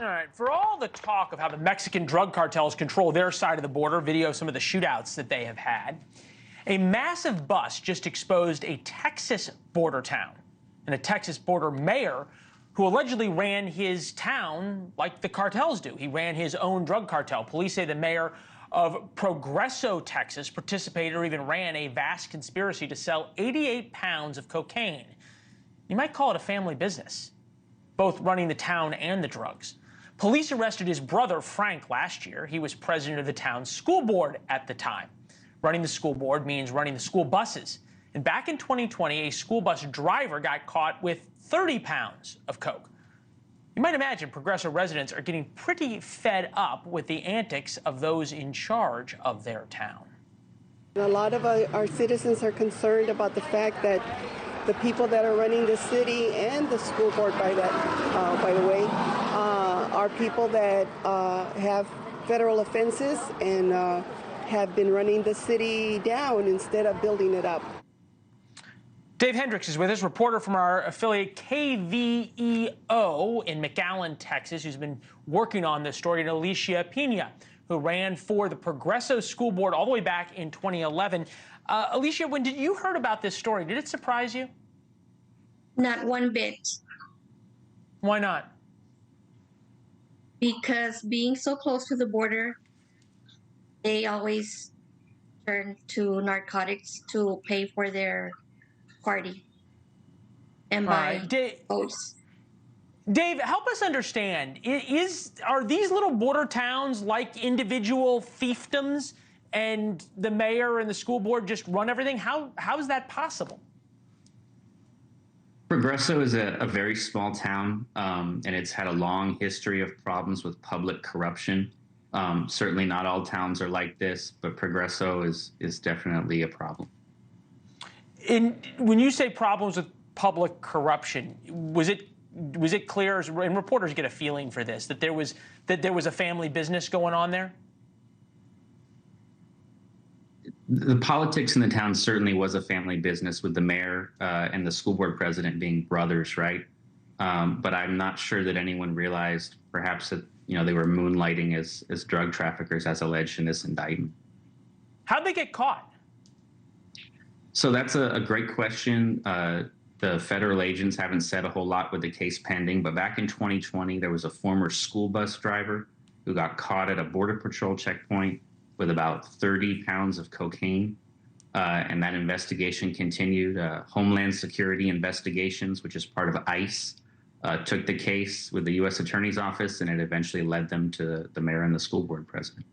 All right, for all the talk of how the Mexican drug cartels control their side of the border, video of some of the shootouts that they have had, a massive bust just exposed a Texas border town and a Texas border mayor who allegedly ran his town like the cartels do. He ran his own drug cartel. Police say the mayor of Progreso, Texas, participated or even ran a vast conspiracy to sell 88 pounds of cocaine. You might call it a family business, both running the town and the drugs. Police arrested his brother, Frank, last year. He was president of the town's school board at the time. Running the school board means running the school buses. And back in 2020, a school bus driver got caught with 30 pounds of coke. You might imagine Progreso residents are getting pretty fed up with the antics of those in charge of their town. A lot of our citizens are concerned about the fact that the people that are running the city and the school board, by the way, are people that have federal offenses and have been running the city down instead of building it up. Dave Hendricks is with us, reporter from our affiliate KVEO in McAllen, Texas, who's been working on this story, and Alicia Pina, who ran for the Progreso School Board all the way back in 2011. Alicia, when did you heard about this story? Did it surprise you? Not one bit. Why not? Because being so close to the border, they always turn to narcotics to pay for their party and buy votes. Dave, help us understand. Are these little border towns like individual fiefdoms, and the mayor and the school board just run everything? How is that possible? Progreso is a very small town, and it's had a long history of problems with public corruption. Certainly not all towns are like this, but Progreso is definitely a problem. When you say problems with public corruption, was it clear, and reporters get a feeling for this, that there was a family business going on there? The politics in the town certainly was a family business, with the mayor and the school board president being brothers, right? But I'm not sure that anyone realized perhaps that they were moonlighting as drug traffickers, as alleged in this indictment. How'd they get caught? So that's a great question. The federal agents haven't said a whole lot with the case pending, but back in 2020, there was a former school bus driver who got caught at a Border Patrol checkpoint with about 30 pounds of cocaine. And that investigation continued. Homeland Security Investigations, which is part of ICE, took the case with the U.S. Attorney's Office, and it eventually led them to the mayor and the school board president.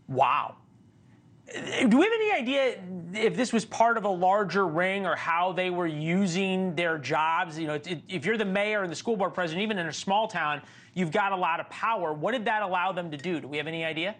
Wow. Do we have any idea if this was part of a larger ring, or how they were using their jobs? If you're the mayor and the school board president, even in a small town, you've got a lot of power. What did that allow them to do? Do we have any idea?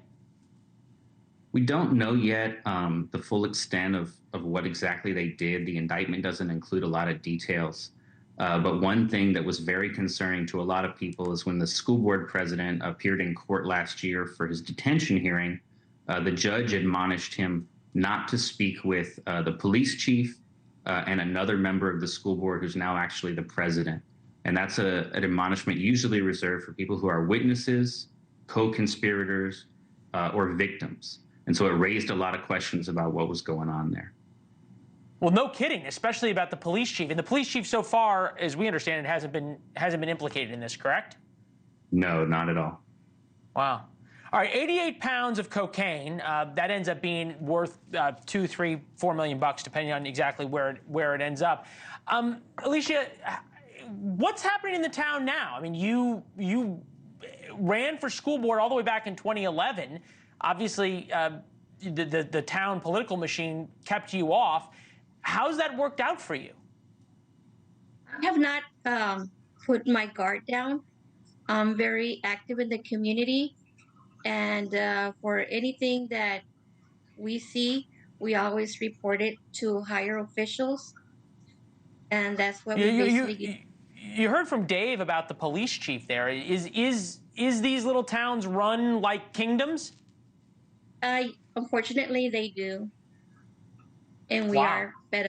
We don't know yet the full extent of what exactly they did. The indictment doesn't include a lot of details. But one thing that was very concerning to a lot of people is when the school board president appeared in court last year for his detention hearing, the judge admonished him not to speak with the police chief and another member of the school board who's now actually the president. And that's an admonishment usually reserved for people who are witnesses, co-conspirators, or victims. And so it raised a lot of questions about what was going on there. Well, no kidding, especially about the police chief. And the police chief, so far, as we understand it, hasn't been implicated in this, correct? No, not at all. Wow. All right, 88 pounds of cocaine. That ends up being worth $2, $3, $4 million, depending on exactly where it ends up. Alicia, what's happening in the town now? I mean, you ran for school board all the way back in 2011. Obviously, the town political machine kept you off. How's that worked out for you? I have not put my guard down. I'm very active in the community. And for anything that we see, we always report it to higher officials. And that's what we basically... You heard from Dave about the police chief there. Is these little towns run like kingdoms? Unfortunately, they do. And we are fed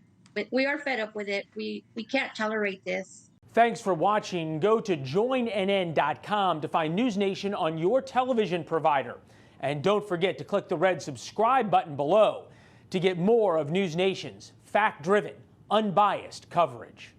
up with it. We can't tolerate this. Thanks for watching. Go to joinnn.com to find NewsNation on your television provider. And don't forget to click the red subscribe button below to get more of NewsNation's fact-driven, unbiased coverage.